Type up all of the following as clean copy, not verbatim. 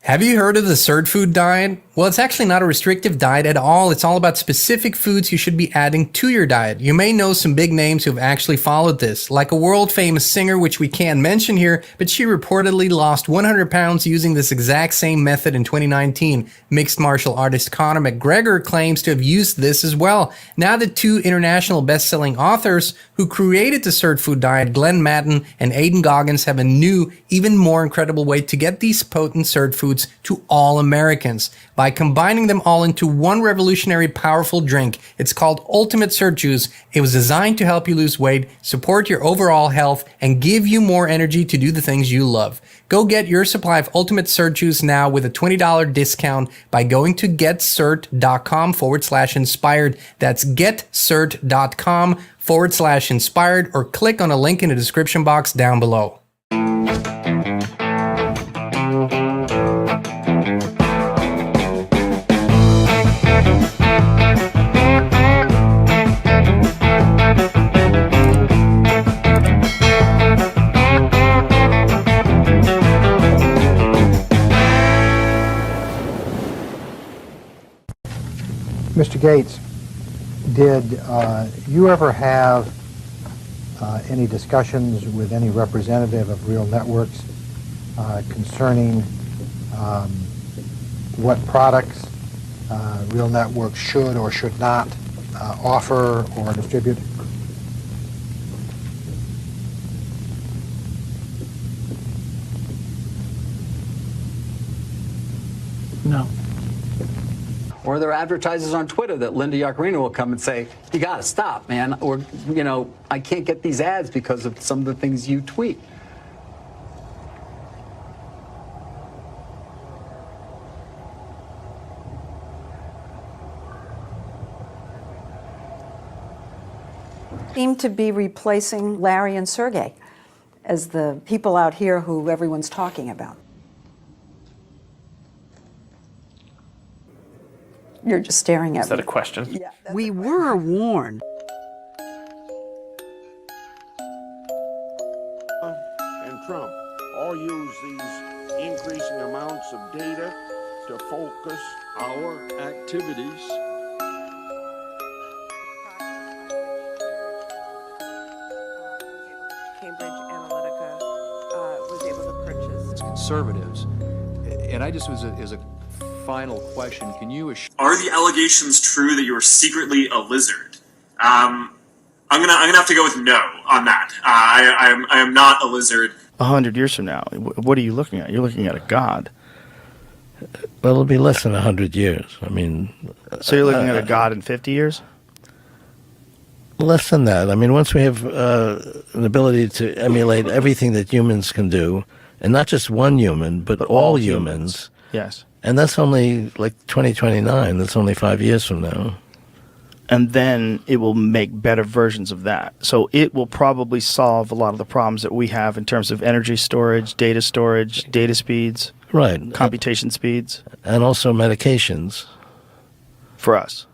Have you heard of the Sirt food diet? Well, it's actually not a restrictive diet at all. It's all about specific foods you should be adding to your diet. You may know some big names who've actually followed this, like a world famous singer, which we can't mention here, but she reportedly lost 100 pounds using this exact same method in 2019. Mixed martial artist Conor McGregor claims to have used this as well. Now the two international best-selling authors who created the Sirt food diet, Glenn Madden and Aidan Goggins, have a new, even more incredible way to get these potent Sirt foods to all Americans by combining them all into one revolutionary, powerful drink. It's called Ultimate Sirt Juice. It was designed to help you lose weight, support your overall health, and give you more energy to do the things you love. Go get your supply of Ultimate Sirt Juice now with a $20 discount by going to getsirt.com/inspired. That's getsirt.com/inspired, or click on a link in the description box down below. Mr. Gates, did you ever have any discussions with any representative of Real Networks concerning what products Real Networks should or should not offer or distribute? No. Or there are advertisers on Twitter that Linda Yaccarino will come and say, you got to stop, man. Or, you know, I can't get these ads because of some of the things you tweet. Seem to be replacing Larry and Sergey as the people out here who everyone's talking about. You're just staring at me. Is that a question? Yeah. We were warned. And Trump all use these increasing amounts of data to focus our activities. Cambridge Analytica was able to purchase. Conservatives, and I just was as a final question, can you assure... Are the allegations true that you are secretly a lizard? I'm gonna have to go with no on that. I am not a lizard. 100 years from now, what are you looking at? You're looking at a god. Well, it'll be less than 100 years. I mean... So you're looking at a god in 50 years? Less than that. I mean, once we have an ability to emulate everything that humans can do, and not just one human, but all humans. Yes. And that's only like 2029. That's only 5 years from now. And then it will make better versions of that. So it will probably solve a lot of the problems that we have in terms of energy storage, data speeds. Right. Computation speeds. And also medications. For us.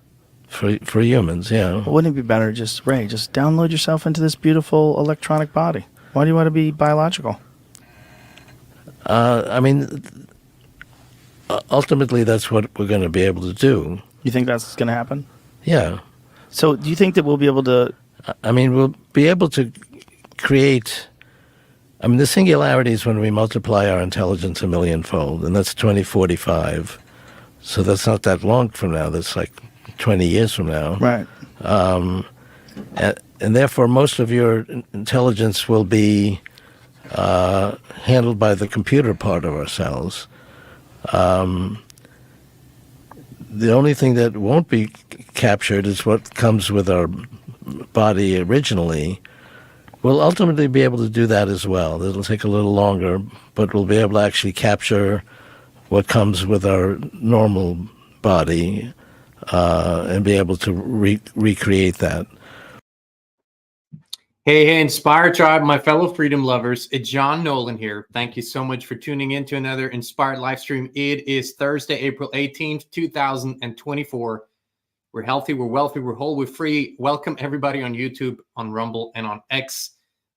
For humans, yeah. Well, wouldn't it be better just download yourself into this beautiful electronic body? Why do you want to be biological? I mean... Ultimately, that's what we're going to be able to do. You think that's going to happen? Yeah. So do you think that we'll be able to... I mean, we'll be able to create... I mean, the singularity is when we multiply our intelligence a millionfold, and that's 2045. So that's not that long from now. That's like 20 years from now. Right. And therefore, most of your intelligence will be handled by the computer part of ourselves. The only thing that won't be captured is what comes with our body originally. We'll ultimately be able to do that as well. It'll take a little longer, but we'll be able to actually capture what comes with our normal body and be able to recreate that. Hey, Inspired Tribe, my fellow freedom lovers. It's John Nolan here. Thank you so much for tuning in to another Inspired live stream. It is Thursday, April 18th, 2024. We're healthy, we're wealthy, we're whole, we're free. Welcome everybody on YouTube, on Rumble, and on X.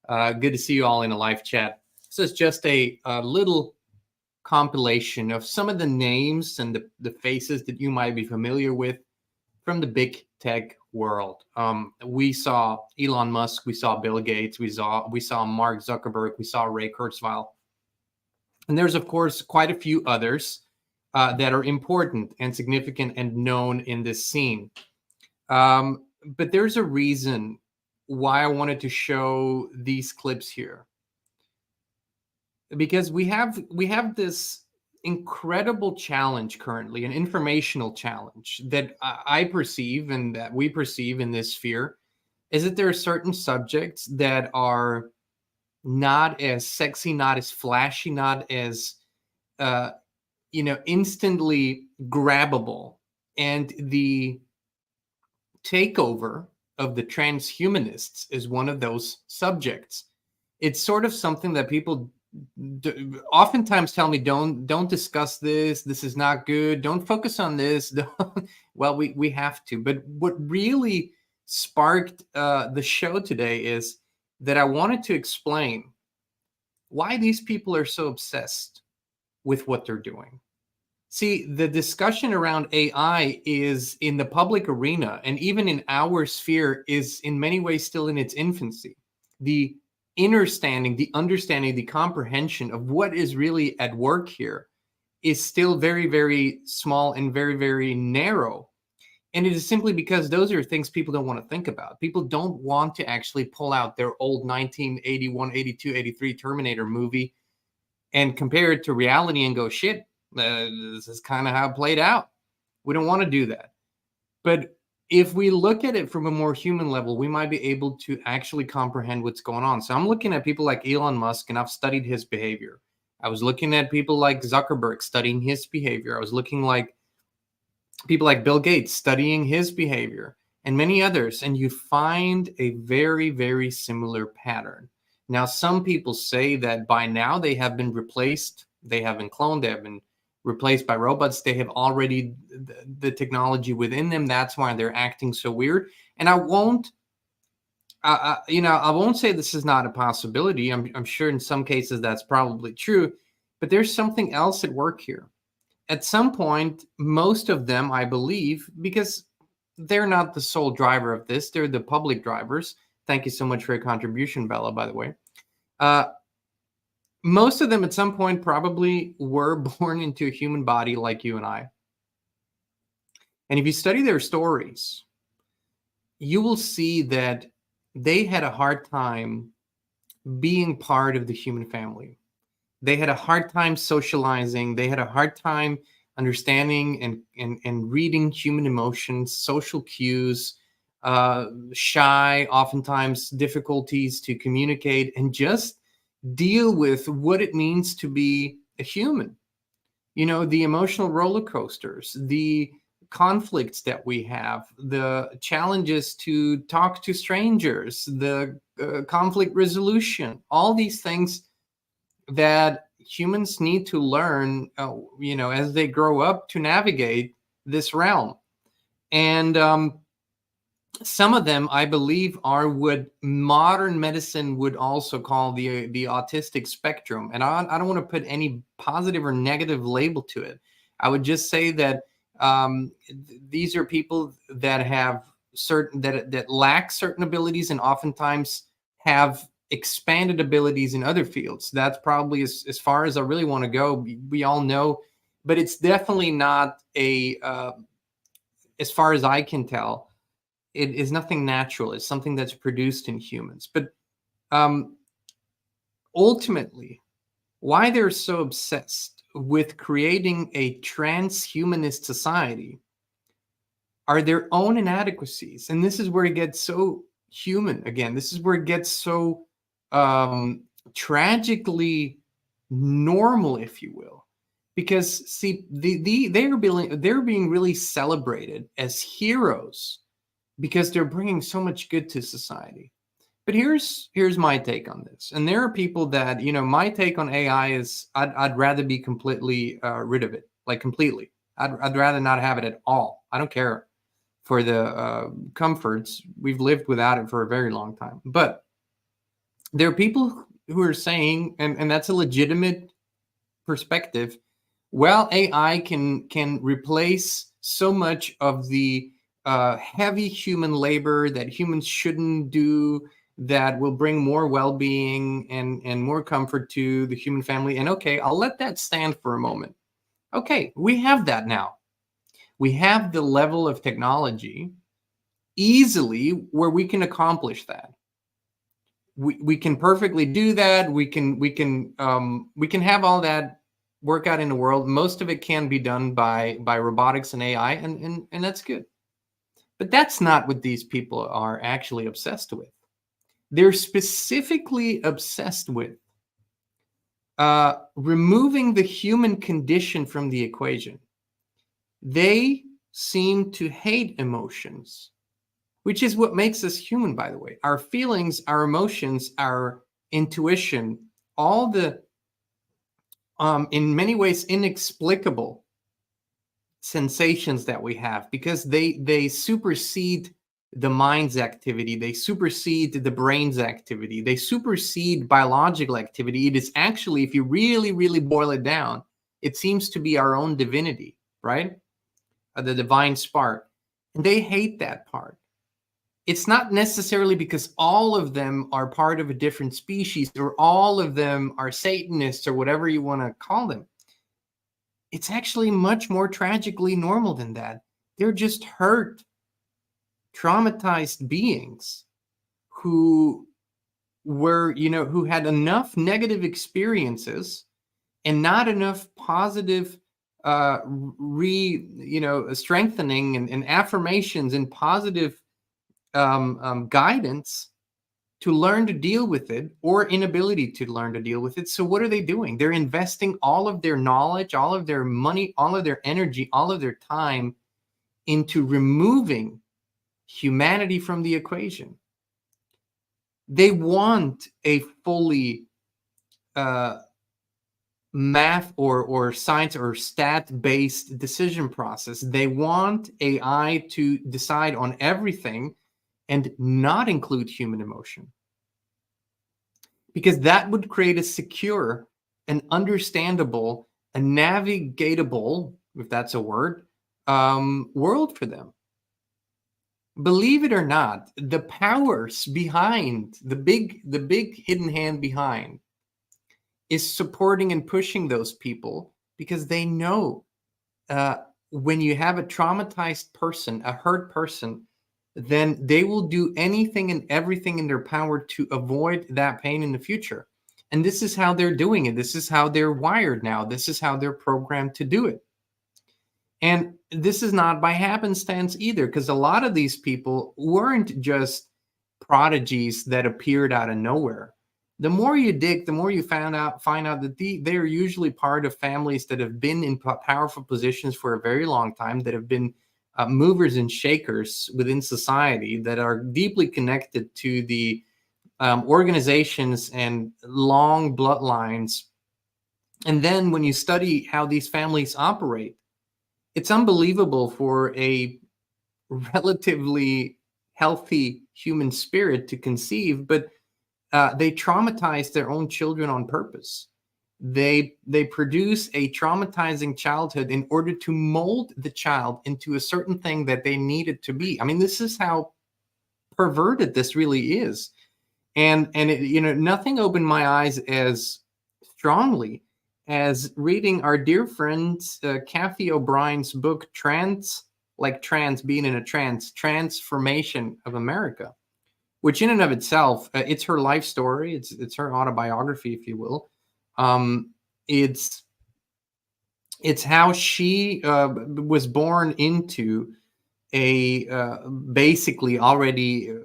Good to see you all in a live chat. This is just a little compilation of some of the names and the faces that you might be familiar with from the big tech world. We saw Elon Musk, we saw Bill Gates, we saw Mark Zuckerberg, we saw Ray Kurzweil. And there's, of course, quite a few others that are important and significant and known in this scene. But there's a reason why I wanted to show these clips here. Because we have this incredible challenge currently, an informational challenge that I perceive and that we perceive in this sphere, is that there are certain subjects that are not as sexy, not as flashy, not as instantly grabbable, and the takeover of the transhumanists is one of those subjects. It's sort of something that people oftentimes tell me, don't discuss this. This is not good. Don't focus on this. Well, we have to. But what really sparked the show today is that I wanted to explain why these people are so obsessed with what they're doing. See, the discussion around AI is in the public arena, and even in our sphere, is in many ways still in its infancy. The understanding, the comprehension of what is really at work here is still very, very small and very, very narrow. And it is simply because those are things people don't want to think about. People don't want to actually pull out their old 1981, 82, 83 Terminator movie and compare it to reality and go, shit, this is kind of how it played out. We don't want to do that. But if we look at it from a more human level, we might be able to actually comprehend what's going on. So I'm looking at people like Elon Musk, and I've studied his behavior. I was looking at people like Zuckerberg, studying his behavior. I was looking like people like Bill Gates, studying his behavior, and many others. And you find a very, very similar pattern. Now, some people say that by now they have been replaced. They have been cloned. They have been replaced by robots. They have already the technology within them. That's why they're acting so weird. And I won't say this is not a possibility. I'm sure in some cases that's probably true, but there's something else at work here. At some point, most of them, I believe, because they're not the sole driver of this, they're the public drivers. Thank you so much for your contribution, Bella, by the way. Most of them at some point probably were born into a human body like you and I. And if you study their stories, you will see that they had a hard time being part of the human family. They had a hard time socializing. They had a hard time understanding and reading human emotions, social cues, shy, oftentimes difficulties to communicate, and just deal with what it means to be a human. You know, the emotional roller coasters, the conflicts that we have, the challenges to talk to strangers, the conflict resolution, all these things that humans need to learn, as they grow up to navigate this realm. And some of them, I believe, are what modern medicine would also call the autistic spectrum. And I don't want to put any positive or negative label to it. I would just say that these are people that have that lack certain abilities and oftentimes have expanded abilities in other fields. That's probably as far as I really want to go. We all know, but it's definitely not as far as I can tell, it is nothing natural. It's something that's produced in humans. But ultimately, why they're so obsessed with creating a transhumanist society are their own inadequacies. And this is where it gets so human again. This is where it gets so tragically normal, if you will. Because, see, they're being really celebrated as heroes because they're bringing so much good to society. But here's my take on this. And there are people that, my take on AI is I'd rather be completely rid of it, like completely. I'd rather not have it at all. I don't care for the comforts. We've lived without it for a very long time. But there are people who are saying, and that's a legitimate perspective, well, AI can replace so much of the heavy human labor that humans shouldn't do, that will bring more well-being and more comfort to the human family. And okay, I'll let that stand for a moment. Okay, we have that now. We have the level of technology easily where we can accomplish that. We can perfectly do that. We can have all that work out in the world. Most of it can be done by robotics and AI, and that's good. But that's not what these people are actually obsessed with. They're specifically obsessed with removing the human condition from the equation. They seem to hate emotions, which is what makes us human, by the way. Our feelings, our emotions, our intuition, all the, in many ways, inexplicable sensations that we have, because they supersede the mind's activity, they supersede the brain's activity, they supersede biological activity. It is actually, if you really, really boil it down, it seems to be our own divinity, right? The divine spark. And they hate that part. It's not necessarily because all of them are part of a different species, or all of them are Satanists, or whatever you want to call them. It's actually much more tragically normal than that. They're just hurt, traumatized beings who were, who had enough negative experiences and not enough positive strengthening and affirmations and positive guidance to learn to deal with it, or inability to learn to deal with it. So what are they doing? They're investing all of their knowledge, all of their money, all of their energy, all of their time into removing humanity from the equation. They want a fully math or science or stat-based decision process. They want AI to decide on everything and not include human emotion, because that would create a secure, an understandable, a navigatable, if that's a word, world for them. Believe it or not, the powers behind, the big hidden hand behind, is supporting and pushing those people, because they know when you have a traumatized person, a hurt person, then they will do anything and everything in their power to avoid that pain in the future. And this is how they're doing it. This is how they're wired now. This is how they're programmed to do it. And this is not by happenstance either, because a lot of these people weren't just prodigies that appeared out of nowhere. The more you dig, the more you find out that they are usually part of families that have been in powerful positions for a very long time, that have been movers and shakers within society, that are deeply connected to the organizations and long bloodlines. And then when you study how these families operate, it's unbelievable for a relatively healthy human spirit to conceive, but they traumatize their own children on purpose. They produce a traumatizing childhood in order to mold the child into a certain thing that they need it to be. I mean, this is how perverted this really is. And it, nothing opened my eyes as strongly as reading our dear friend Kathy O'Brien's book, Trans being in a trance, Transformation of America, which in and of itself, it's her life story. It's her autobiography, if you will. It's how she was born into a basically already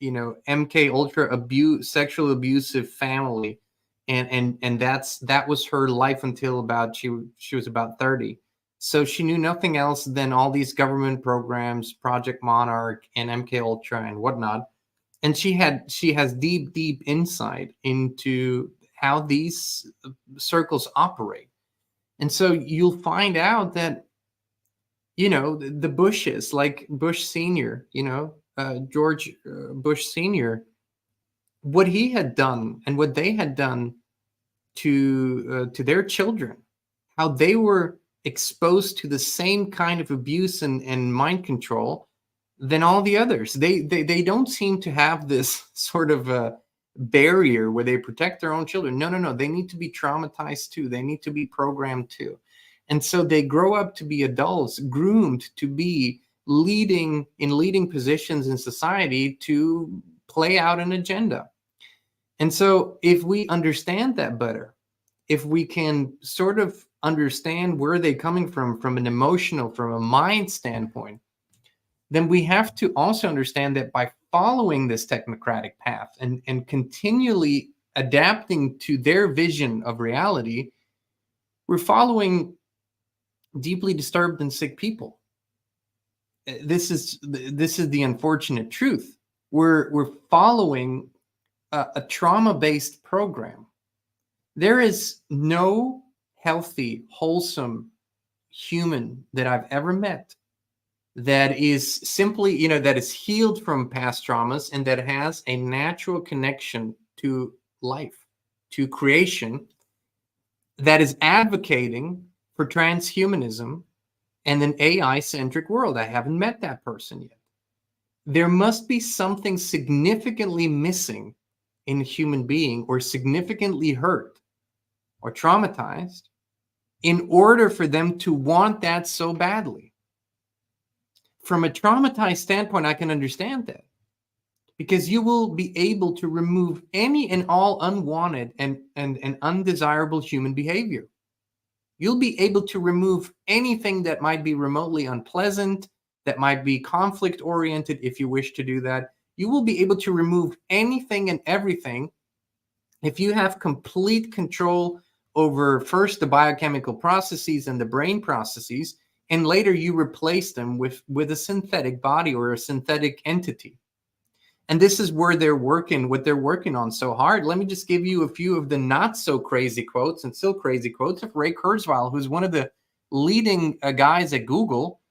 MK Ultra sexual abusive family, and that was her life until about she was about 30. So she knew nothing else than all these government programs, Project Monarch and MK Ultra and whatnot. And she has deep insight into how these circles operate. And so you'll find out that, the Bushes, like Bush Sr., George Bush Sr., what he had done and what they had done to their children, how they were exposed to the same kind of abuse and mind control than all the others. They don't seem to have this sort of a barrier where they protect their own children. No. They need to be traumatized too. They need to be programmed too. And so they grow up to be adults, groomed to be leading positions in society to play out an agenda. And so if we understand that better, if we can sort of understand where they're coming from an emotional, from a mind standpoint, then we have to also understand that by following this technocratic path and continually adapting to their vision of reality, we're following deeply disturbed and sick people. This is the unfortunate truth. We're following a trauma-based program. There is no healthy, wholesome human that I've ever met that is simply, that is healed from past traumas and that has a natural connection to life, to creation, that is advocating for transhumanism and an AI-centric world. I haven't met that person yet. There must be something significantly missing in a human being, or significantly hurt or traumatized, in order for them to want that so badly. From a traumatized standpoint, I can understand that, because you will be able to remove any and all unwanted and undesirable human behavior. You'll be able to remove anything that might be remotely unpleasant, that might be conflict-oriented if you wish to do that. You will be able to remove anything and everything if you have complete control over first the biochemical processes and the brain processes, and later you replace them with a synthetic body or a synthetic entity. And this is where what they're working on so hard. Let me just give you a few of the not so crazy quotes and still crazy quotes of Ray Kurzweil, who's one of the leading guys at Google.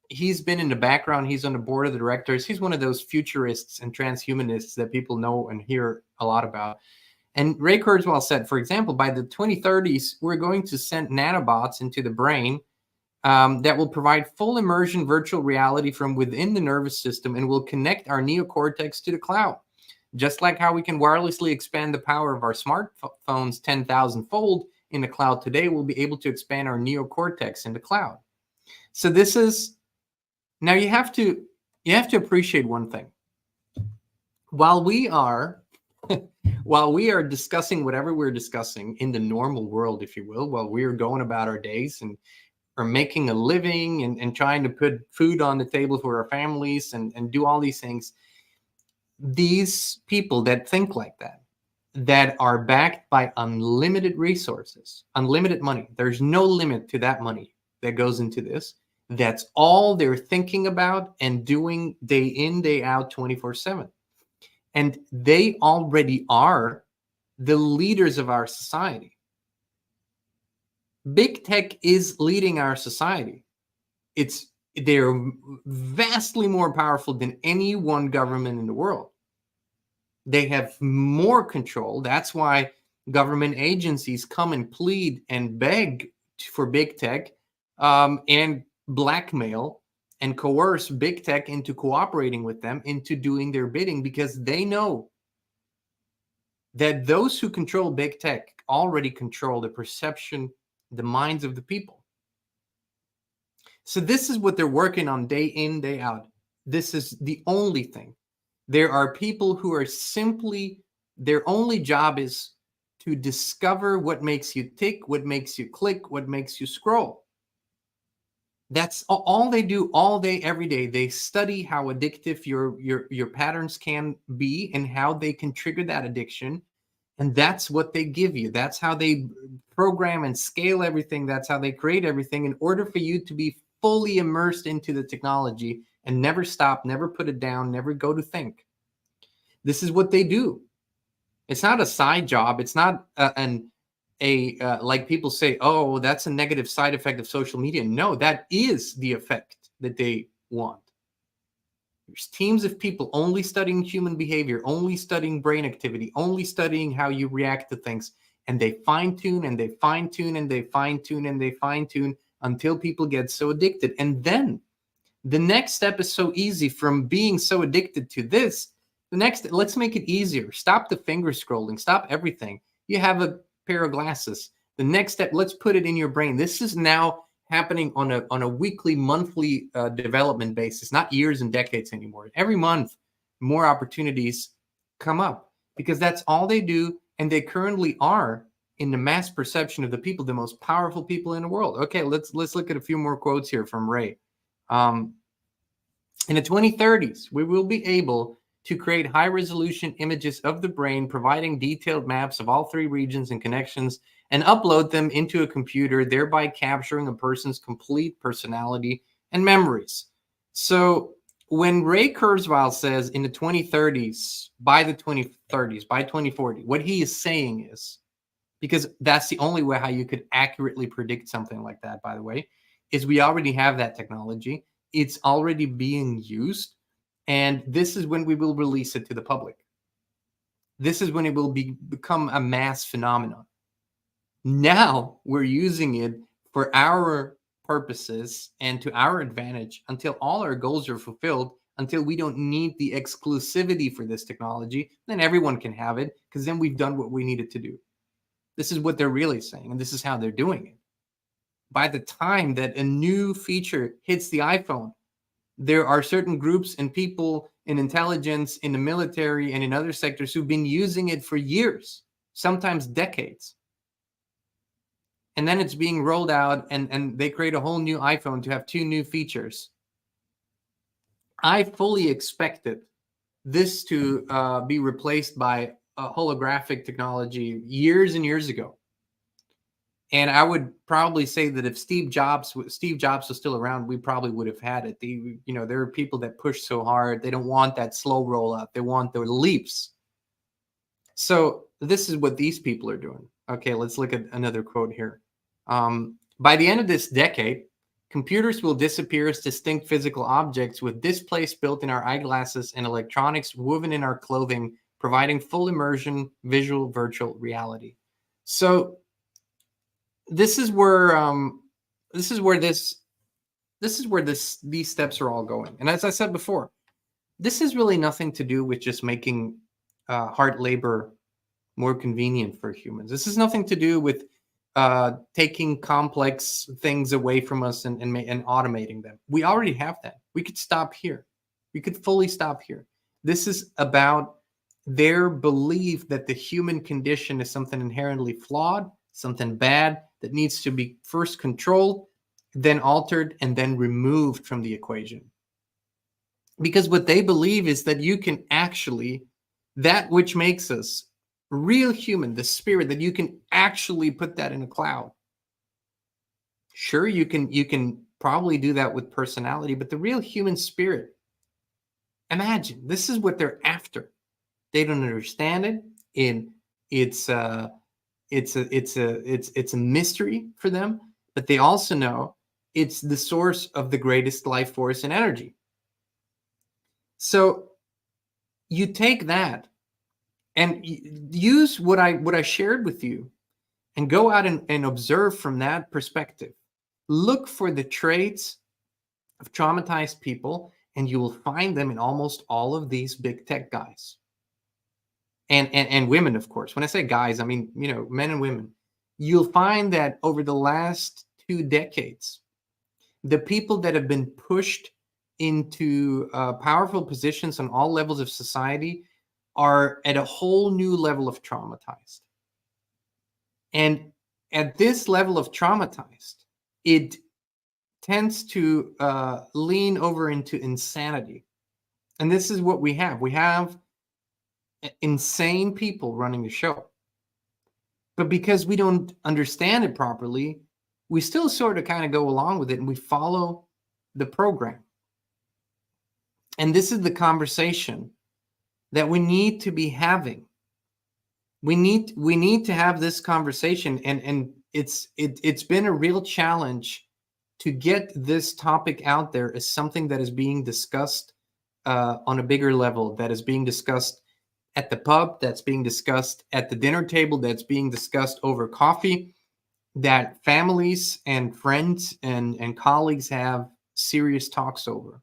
He's been in the background. He's on the board of the directors. He's one of those futurists and transhumanists that people know and hear a lot about. And Ray Kurzweil said, for example, by the 2030s, we're going to send nanobots into the brain that will provide full immersion virtual reality from within the nervous system and will connect our neocortex to the cloud. Just like how we can wirelessly expand the power of our smartphones 10,000-fold in the cloud today, we'll be able to expand our neocortex in the cloud. So this is, now you have to appreciate one thing. While we are discussing whatever we're discussing in the normal world, if you will, while we are going about our days and are making a living and trying to put food on the table for our families and do all these things, these people that think like that are backed by unlimited resources, unlimited money, there's no limit to that money that goes into this. That's all they're thinking about and doing day in, day out, 24/7. And they already are the leaders of our society. Big tech is leading our society. They're vastly more powerful than any one government in the world. They have more control. That's why government agencies come and plead and beg for big tech and blackmail and coerce big tech into cooperating with them, into doing their bidding, because they know that those who control big tech already control the perception, the minds of the people. So this is what they're working on day in, day out. This is the only thing. There are people who are simply, their only job is to discover what makes you tick, what makes you click, what makes you scroll. That's all they do all day, every day. They study how addictive your patterns can be and how they can trigger that addiction. And that's what they give you. That's how they program and scale everything. That's how they create everything in order for you to be fully immersed into the technology and never stop, never put it down, never go to think. This is what they do. It's not a side job. It's not like people say, oh, that's a negative side effect of social media. No, that is the effect that they want. There's teams of people only studying human behavior, only studying brain activity, only studying how you react to things. and they fine tune and they fine tune and they fine tune and they fine tune until people get so addicted. And then the next step is so easy from being so addicted to this. The next, let's make it easier. Stop the finger scrolling, stop everything. You have a pair of glasses. The next step, let's put it in your brain. This is now happening on a weekly, monthly development basis, not years and decades anymore. Every month, more opportunities come up because that's all they do. And they currently are in the mass perception of the people, the most powerful people in the world. Okay, let's look at a few more quotes here from Ray. In the 2030s, we will be able to create high-resolution images of the brain, providing detailed maps of all three regions and connections, and upload them into a computer, thereby capturing a person's complete personality and memories. So when Ray Kurzweil says in the 2030s, by the 2030s, by 2040, what he is saying is, because that's the only way how you could accurately predict something like that, by the way, is we already have that technology. It's already being used. And this is when we will release it to the public. This is when it will become a mass phenomenon. Now we're using it for our purposes and to our advantage until all our goals are fulfilled, until we don't need the exclusivity for this technology. Then everyone can have it because then we've done what we needed to do. This is what they're really saying, and this is how they're doing it. By the time that a new feature hits the iPhone, there are certain groups and people in intelligence, in the military, and in other sectors who've been using it for years, sometimes decades. And then it's being rolled out, and they create a whole new iPhone to have 2 new features. I fully expected this to be replaced by holographic technology years and years ago. And I would probably say that if Steve Jobs was still around, we probably would have had it. There are people that push so hard. They don't want that slow rollout. They want the leaps. So this is what these people are doing. Okay, let's look at another quote here. By the end of this decade, computers will disappear as distinct physical objects with displays built in our eyeglasses and electronics woven in our clothing, providing full immersion, visual, virtual reality. So this is where these steps are all going. And as I said before, this is really nothing to do with just making hard labor more convenient for humans. This is nothing to do with taking complex things away from us and automating them. We already have that. We could stop here. We could fully stop here. This is about their belief that the human condition is something inherently flawed, something bad that needs to be first controlled, then altered, and then removed from the equation. Because what they believe is that you can actually, that which makes us real human, the spirit, that you can actually put that in a cloud. Sure, you can probably do that with personality, but the real human spirit, imagine, this is what they're after. They don't understand it. It's a mystery for them, but they also know it's the source of the greatest life force and energy. So you take that and use what I shared with you and go out and observe from that perspective. Look for the traits of traumatized people, and you will find them in almost all of these big tech guys. And women, of course. When I say guys, I mean, men and women. You'll find that over the last 2 decades, the people that have been pushed into powerful positions on all levels of society are at a whole new level of traumatized. And at this level of traumatized, it tends to lean over into insanity. And this is what we have. We have insane people running the show. But because we don't understand it properly, we still sort of kind of go along with it and we follow the program. And this is the conversation that we need to be having. We need to have this conversation, and it's been a real challenge to get this topic out there as something that is being discussed on a bigger level, that is being discussed at the pub, that's being discussed at the dinner table, that's being discussed over coffee, that families and friends and colleagues have serious talks over.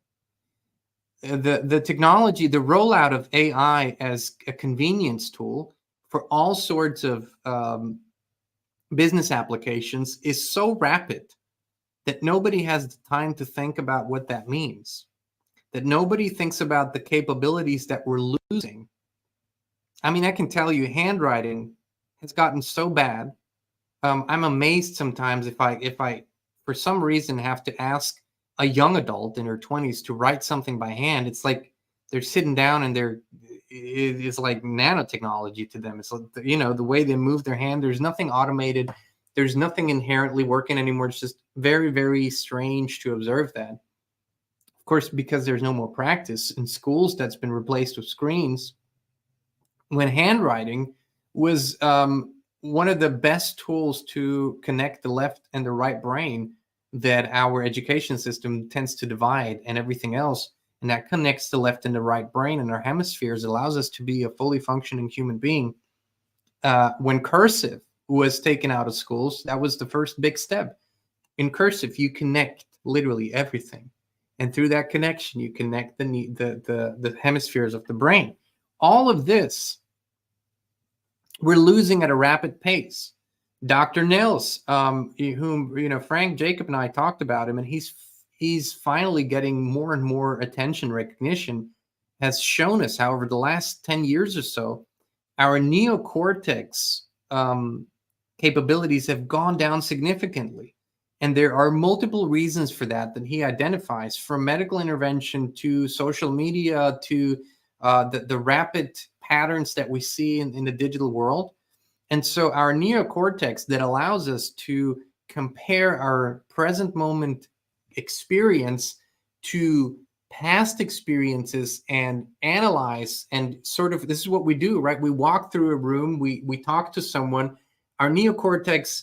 The technology, the rollout of AI as a convenience tool for all sorts of business applications is so rapid that nobody has the time to think about what that means, that nobody thinks about the capabilities that we're losing. I mean, I can tell you, handwriting has gotten so bad. I'm amazed sometimes if I for some reason have to ask a young adult in her 20s to write something by hand. It's like they're sitting down and it's like nanotechnology to them. It's like, you know, the way they move their hand. There's nothing automated. There's nothing inherently working anymore. It's just very, very strange to observe that. Of course, because there's no more practice in schools, that's been replaced with screens. When handwriting was one of the best tools to connect the left and the right brain that our education system tends to divide and everything else, and that connects the left and the right brain and our hemispheres, allows us to be a fully functioning human being. When cursive was taken out of schools, that was the first big step. In cursive, you connect literally everything, and through that connection, you connect the hemispheres of the brain. All of this we're losing at a rapid pace. Dr. Nils, whom, you know, Frank Jacob and I talked about him, and he's finally getting more and more attention, recognition, has shown us, however, the last 10 years or so, our neocortex capabilities have gone down significantly. And there are multiple reasons for that he identifies, from medical intervention to social media to the rapid patterns that we see in the digital world. And so our neocortex that allows us to compare our present moment experience to past experiences and analyze and sort of, this is what we do, right? We walk through a room, we talk to someone, our neocortex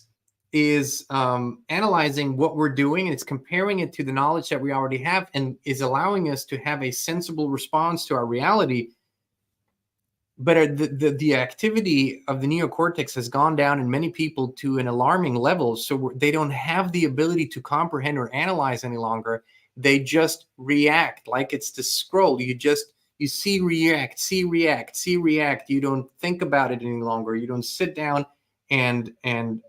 is analyzing what we're doing, and it's comparing it to the knowledge that we already have, and is allowing us to have a sensible response to our reality. But the activity of the neocortex has gone down in many people to an alarming level. So they don't have the ability to comprehend or analyze any longer. They just react like it's the scroll. You see, react, see, react, see, react. You don't think about it any longer. You don't sit down and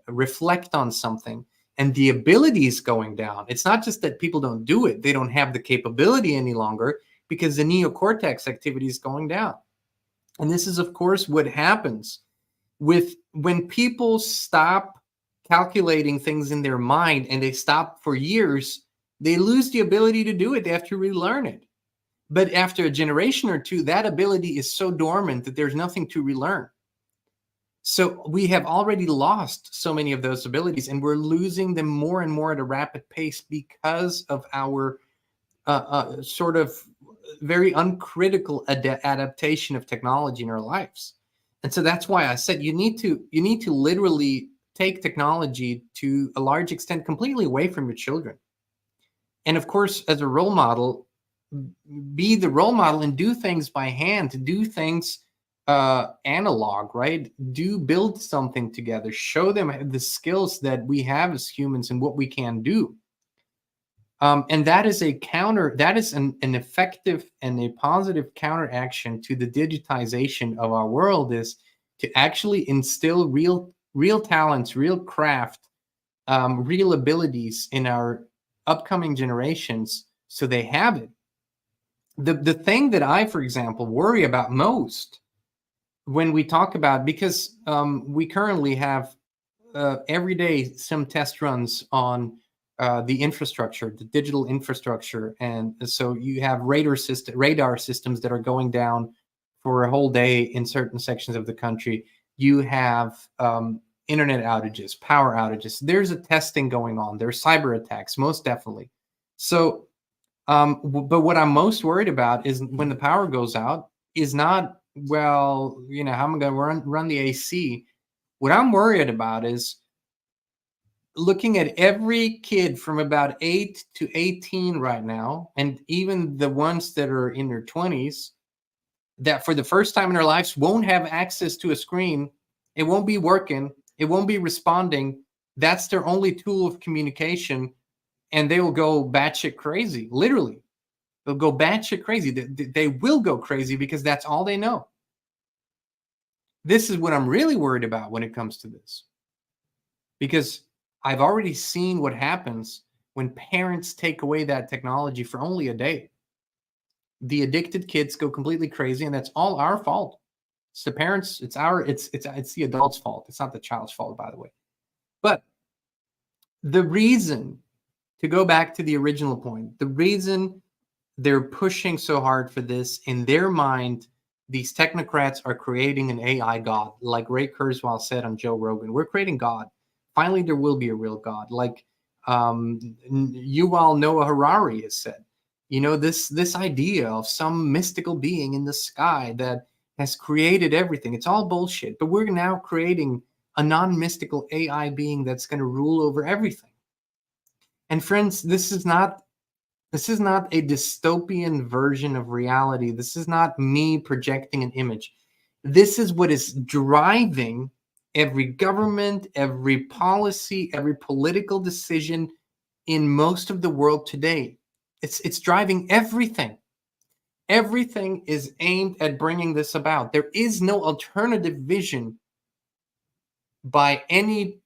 reflect on something. And the ability is going down. It's not just that people don't do it. They don't have the capability any longer because the neocortex activity is going down. And this is, of course, what happens when people stop calculating things in their mind and they stop for years, they lose the ability to do it. They have to relearn it. But after a generation or two, that ability is so dormant that there's nothing to relearn. So we have already lost so many of those abilities, and we're losing them more and more at a rapid pace because of our sort of very uncritical adaptation of technology in our lives. And so that's why I said you need to literally take technology to a large extent completely away from your children. And of course, as a role model, be the role model and do things by hand, do things analog, right? Build something together, show them the skills that we have as humans and what we can do. And that is an effective and a positive counteraction to the digitization of our world, is to actually instill real talents, real craft, real abilities in our upcoming generations so they have it. The thing that I, for example, worry about most when we talk about, because we currently have every day some test runs on the infrastructure, the digital infrastructure. And so you have radar systems that are going down for a whole day in certain sections of the country. You have internet outages, power outages. There's a testing going on. There's cyber attacks, most definitely. So, but what I'm most worried about is when the power goes out is not, well, you know, how am I going to run the AC? What I'm worried about is looking at every kid from about 8 to 18 right now, and even the ones that are in their 20s, that for the first time in their lives won't have access to a screen. It won't be working. It won't be responding. That's their only tool of communication. And they will go batshit crazy, literally. They'll go batshit crazy. They will go crazy because that's all they know. This is what I'm really worried about when it comes to this. Because I've already seen what happens when parents take away that technology for only a day. The addicted kids go completely crazy, and that's all our fault. It's the parents, it's the adult's fault. It's not the child's fault, by the way. But the reason, to go back to the original point, the reason they're pushing so hard for this, in their mind, these technocrats are creating an AI God, like Ray Kurzweil said on Joe Rogan. We're creating God. Finally, there will be a real God, like Yuval Noah Harari has said. You know, this idea of some mystical being in the sky that has created everything. It's all bullshit. But we're now creating a non-mystical AI being that's going to rule over everything. And friends, this is not a dystopian version of reality. This is not me projecting an image. This is what is driving every government, every policy, every political decision in most of the world today. It's driving everything. Everything is aimed at bringing this about. There is no alternative vision by any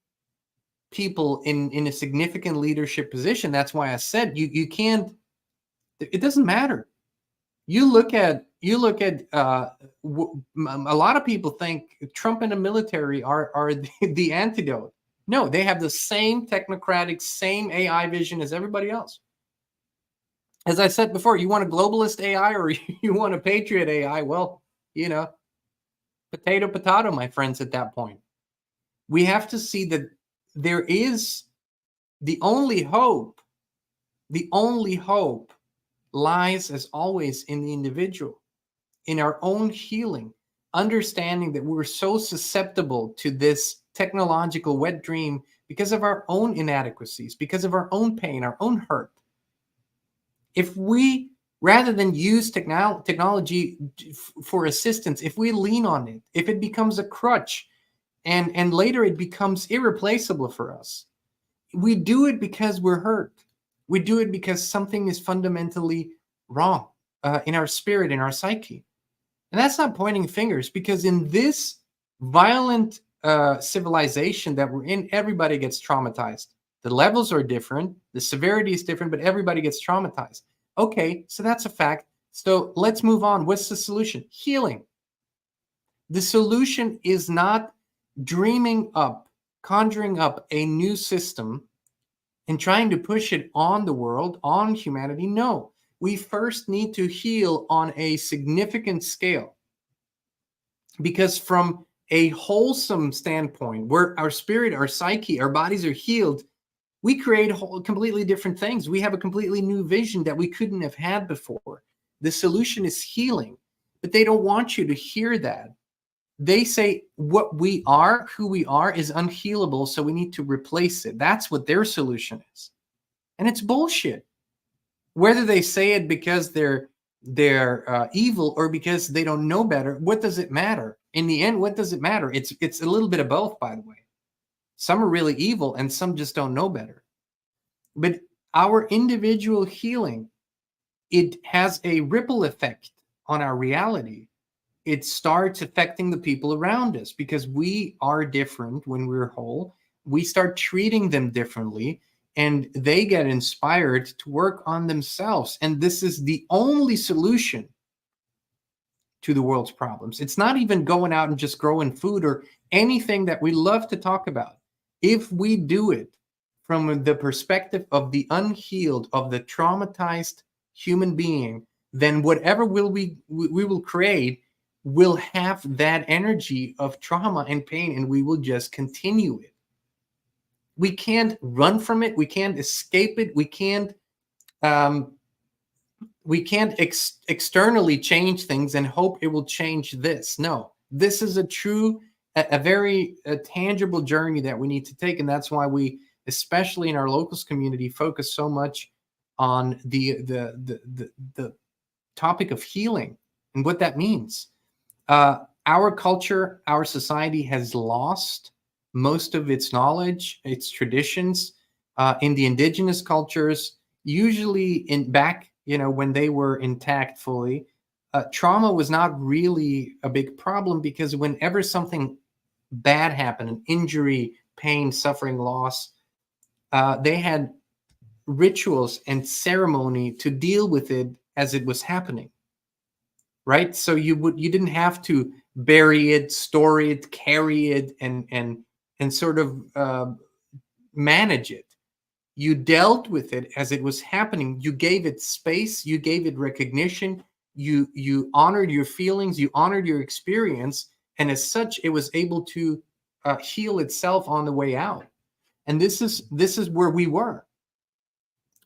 people in a significant leadership position. That's why I said you can't. It doesn't matter. You look at a lot of people think Trump and the military are the antidote. No, they have the same technocratic, same AI vision as everybody else. As I said before, you want a globalist AI or you want a patriot AI? Well, you know, potato, potato, my friends, at that point. We have to see that there is the only hope lies, as always, in the individual, in our own healing, understanding that we're so susceptible to this technological wet dream because of our own inadequacies, because of our own pain, our own hurt. If we, rather than use technology for assistance, if we lean on it, if it becomes a crutch, and later it becomes irreplaceable for us, we do it because we're hurt. We do it because something is fundamentally wrong in our spirit, in our psyche. And that's not pointing fingers, because in this violent civilization that we're in, everybody gets traumatized. The levels are different, the severity is different, but everybody gets traumatized. Okay, so that's a fact. So let's move on. What's the solution? Healing. The solution is not conjuring up a new system and trying to push it on the world, on humanity. No, we first need to heal on a significant scale. Because from a wholesome standpoint, where our spirit, our psyche, our bodies are healed, we create completely different things. We have a completely new vision that we couldn't have had before. The solution is healing, but they don't want you to hear that. They say what we are, who we are, is unhealable, so we need to replace it. That's what their solution is. And it's bullshit. Whether they say it because they're evil or because they don't know better, what does it matter? In the end, what does it matter? It's a little bit of both, by the way. Some are really evil and some just don't know better. But our individual healing, it has a ripple effect on our reality. It starts affecting the people around us because we are different when we're whole. We start treating them differently and they get inspired to work on themselves. And this is the only solution to the world's problems. It's not even going out and just growing food or anything that we love to talk about. If we do it from the perspective of the unhealed, of the traumatized human being, then whatever we will create will have that energy of trauma and pain, and we will just continue it. We can't run from it. We can't escape it. We can't externally change things and hope it will change this. No, this is a very tangible journey that we need to take. And that's why we, especially in our locals community, focus so much on the topic of healing. and what that means. Our culture, our society has lost most of its knowledge, its traditions. In the indigenous cultures, usually in back, when they were intact fully, trauma was not really a big problem, because whenever something bad happened, an injury, pain, suffering, loss, they had rituals and ceremony to deal with it as it was happening, right? So you didn't have to bury it, store it, carry it, and sort of manage it. You dealt with it as it was happening. You gave it space, you gave it recognition, you honored your feelings, you honored your experience, and as such, it was able to heal itself on the way out. And this is where we were.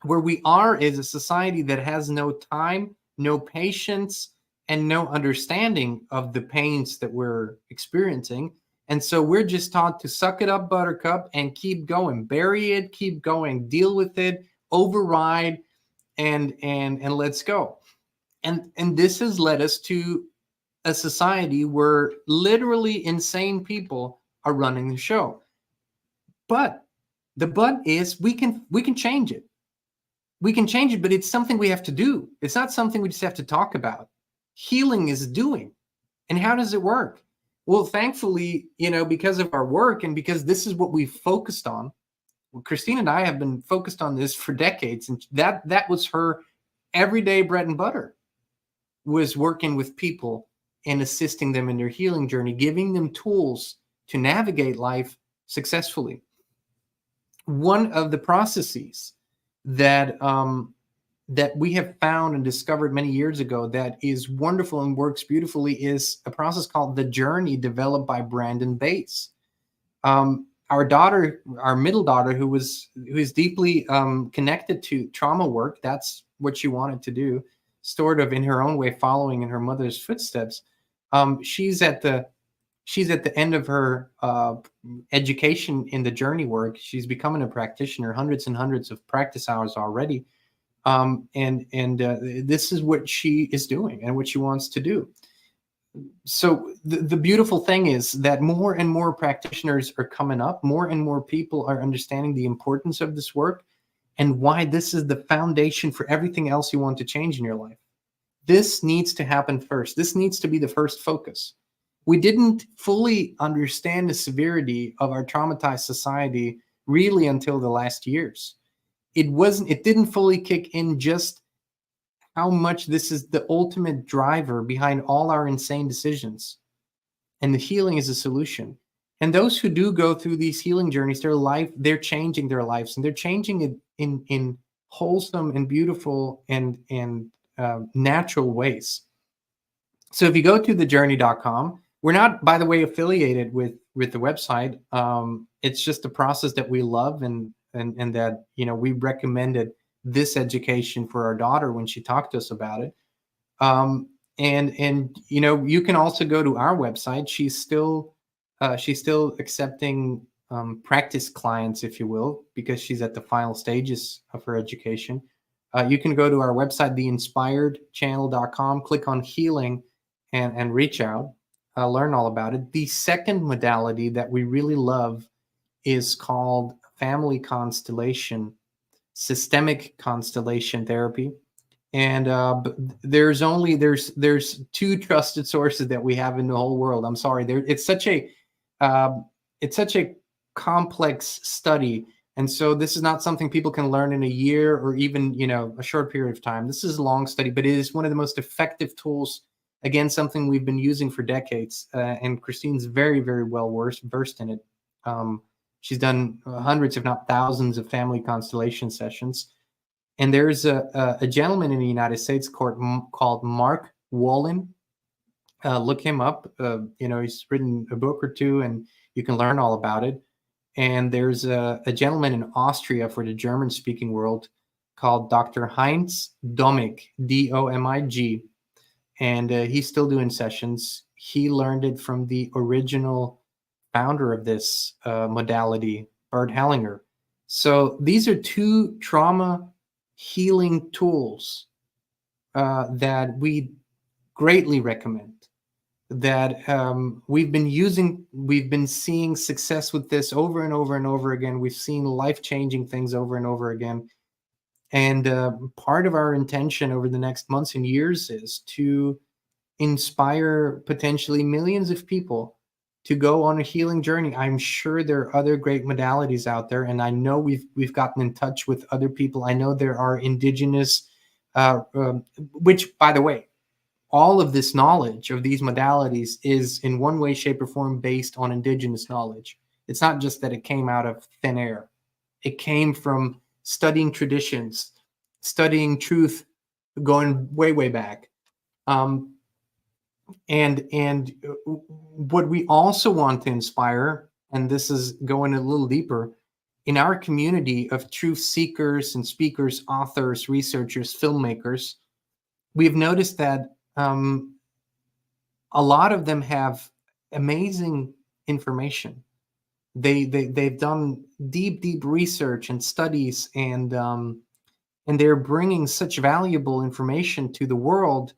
Where we are is a society that has no time, no patience, and no understanding of the pains that we're experiencing. And so we're just taught to suck it up, buttercup, and keep going, bury it, keep going, deal with it, override, and let's go. And this has led us to a society where literally insane people are running the show. But the but is we can change it. We can change it, but it's something we have to do. It's not something we just have to talk about. Healing is doing. And how does it work? Well, thankfully, because of our work and because this is what we've focused on, Christine and I have been focused on this for decades. And that was her everyday bread and butter, was working with people and assisting them in their healing journey, giving them tools to navigate life successfully. One of the processes that we have found and discovered many years ago that is wonderful and works beautifully is a process called The Journey, developed by Brandon Bates. Our daughter, our middle daughter, who is deeply connected to trauma work, that's what she wanted to do, sort of in her own way, following in her mother's footsteps. She's at the end of her education in the journey work. She's becoming a practitioner, hundreds and hundreds of practice hours already. This is what she is doing and what she wants to do. So the beautiful thing is that more and more practitioners are coming up, more and more people are understanding the importance of this work and why this is the foundation for everything else you want to change in your life. This needs to happen first. This needs to be the first focus. We didn't fully understand the severity of our traumatized society really until the last years. It didn't fully kick in just how much this is the ultimate driver behind all our insane decisions. And the healing is a solution. And those who do go through these healing journeys, they're changing their lives, and they're changing it in wholesome and beautiful and natural ways. So if you go to thejourney.com, we're not, by the way, affiliated with the website. It's just a process that we love and that, we recommended this education for our daughter when she talked to us about it. You can also go to our website. She's still accepting practice clients, if you will, because she's at the final stages of her education. You can go to our website, theinspiredchannel.com, click on healing and reach out, learn all about it. The second modality that we really love is called family constellation, systemic constellation therapy. And there's two trusted sources that we have in the whole world. I'm sorry, it's such a complex study. And so this is not something people can learn in a year or even, a short period of time. This is a long study, but it is one of the most effective tools. Again, something we've been using for decades. And Christine's very, very well versed in it. She's done hundreds, if not thousands, of family constellation sessions. And there's a gentleman in the United States called Mark Wallin. Look him up. He's written a book or two, and you can learn all about it. And there's a gentleman in Austria for the German-speaking world called Dr. Heinz Domig, D-O-M-I-G. And he's still doing sessions. He learned it from the original founder of this modality, Bert Hellinger. So these are two trauma healing tools that we greatly recommend that. We've been seeing success with this over and over and over again. We've seen life-changing things over and over again. And part of our intention over the next months and years is to inspire potentially millions of people to go on a healing journey. I'm sure there are other great modalities out there, and I know we've gotten in touch with other people. I know there are indigenous, which, by the way, all of this knowledge of these modalities is in one way, shape, or form based on indigenous knowledge. It's not just that it came out of thin air. It came from studying traditions, studying truth, going way, way back. And what we also want to inspire, and this is going a little deeper, in our community of truth seekers and speakers, authors, researchers, filmmakers, we've noticed that a lot of them have amazing information. They've done deep research and studies, and they're bringing such valuable information to the world,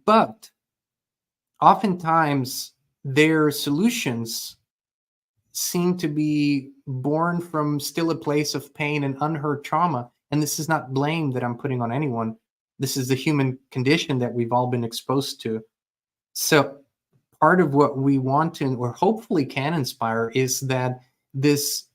but oftentimes their solutions seem to be born from still a place of pain and unheard trauma. And this is not blame that I'm putting on anyone. This is the human condition that we've all been exposed to. So part of what we want to, or hopefully can inspire, is that this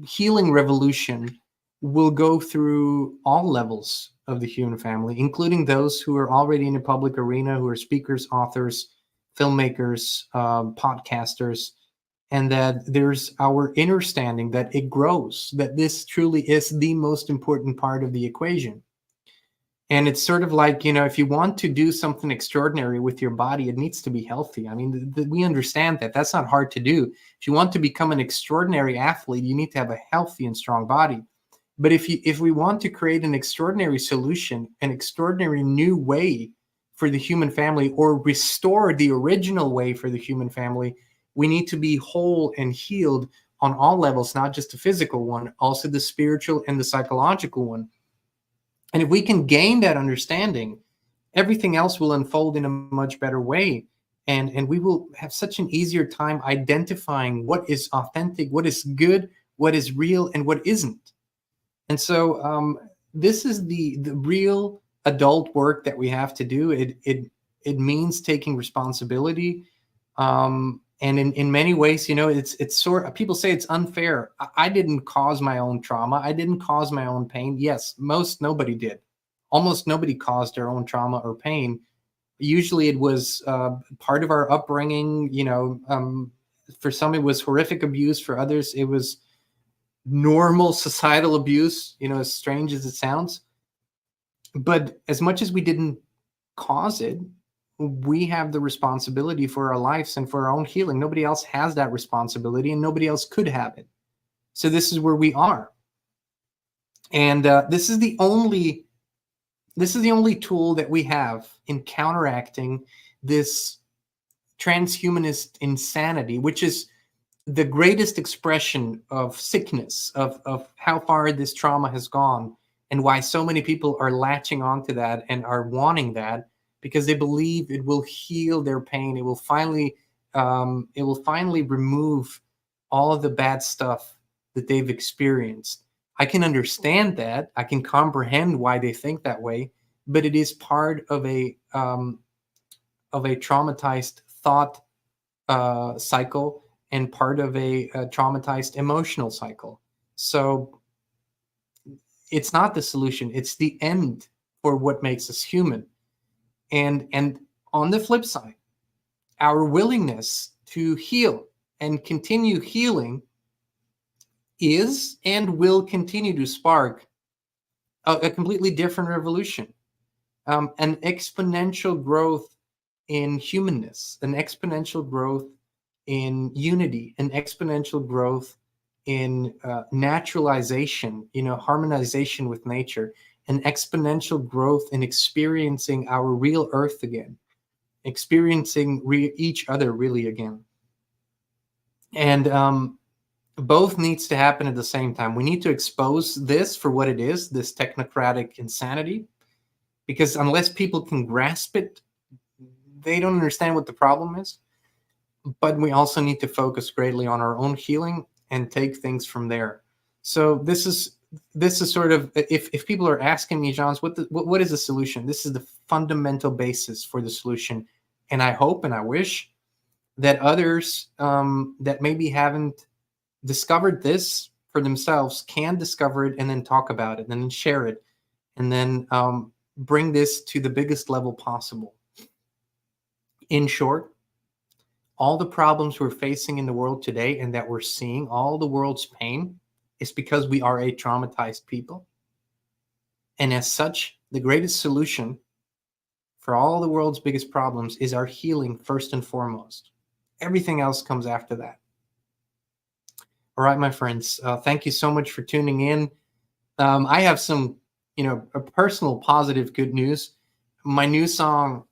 healing revolution will go through all levels of the human family, including those who are already in the public arena, who are speakers, authors, filmmakers, podcasters, and that there's our understanding that it grows, that this truly is the most important part of the equation. And it's sort of like, if you want to do something extraordinary with your body, it needs to be healthy. I mean, we understand that. That's not hard to do. If you want to become an extraordinary athlete, you need to have a healthy and strong body. But if we want to create an extraordinary solution, an extraordinary new way for the human family, or restore the original way for the human family, we need to be whole and healed on all levels, not just the physical one, also the spiritual and the psychological one. And if we can gain that understanding, everything else will unfold in a much better way. And we will have such an easier time identifying what is authentic, what is good, what is real, and what isn't. And so this is the real adult work that we have to do. It means taking responsibility. And in many ways, it's sort of, people say it's unfair. I didn't cause my own trauma. I didn't cause my own pain. Yes, nobody did. Almost nobody caused their own trauma or pain. Usually it was part of our upbringing. For some, it was horrific abuse. For others, it was normal societal abuse, as strange as it sounds. But as much as we didn't cause it, we have the responsibility for our lives and for our own healing. Nobody else has that responsibility, and nobody else could have it. So this is where we are. And this is the only tool that we have in counteracting this transhumanist insanity, which is the greatest expression of sickness, of how far this trauma has gone, and why so many people are latching onto that and are wanting that, because they believe it will heal their pain. It will finally remove all of the bad stuff that they've experienced. I can understand that. I can comprehend why they think that way, but it is part of a traumatized thought cycle, and part of a traumatized emotional cycle. So it's not the solution. It's the end for what makes us human. And on the flip side, our willingness to heal and continue healing is and will continue to spark a completely different revolution, an exponential growth in humanness, an exponential growth in unity, an exponential growth in naturalization, harmonization with nature, an exponential growth in experiencing our real earth again, experiencing each other really again. And both needs to happen at the same time. We need to expose this for what it is, this technocratic insanity, because unless people can grasp it, they don't understand what the problem is. But we also need to focus greatly on our own healing and take things from there. So this is sort of, if people are asking me, Johns, what is the solution? This is the fundamental basis for the solution. And I hope and I wish that others that maybe haven't discovered this for themselves can discover it and then talk about it and then share it and then bring this to the biggest level possible. In short, all the problems we're facing in the world today and that we're seeing, all the world's pain, is because we are a traumatized people. And as such, the greatest solution for all the world's biggest problems is our healing first and foremost. Everything else comes after that. All right, my friends, thank you so much for tuning in. I have some, a personal positive good news. My new song,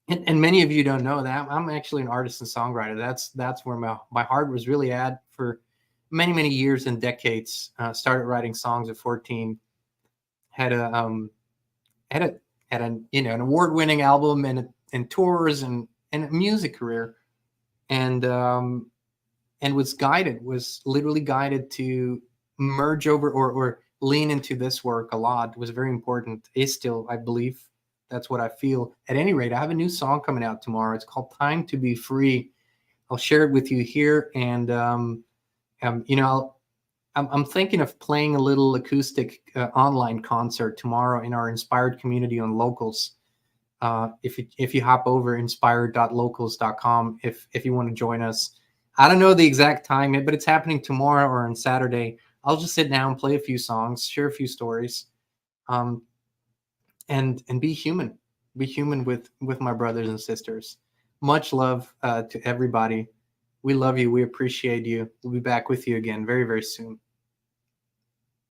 and many of you don't know that I'm actually an artist and songwriter. That's where my heart was really at for many, many years and decades. Started writing songs at 14. Had an award-winning album and tours and a music career, and was literally guided to merge over or lean into this work a lot. It was very important. Is still, I believe. That's what I feel. At any rate, I have a new song coming out tomorrow. It's called Time to Be Free. I'll share it with you here. And, I'm thinking of playing a little acoustic online concert tomorrow in our Inspired community on Locals. If you hop over inspired.locals.com, if you want to join us. I don't know the exact time, but it's happening tomorrow or on Saturday. I'll just sit down, play a few songs, share a few stories. And be human with my brothers and sisters. Much love to everybody. We love you. We appreciate you. We'll be back with you again very, very soon.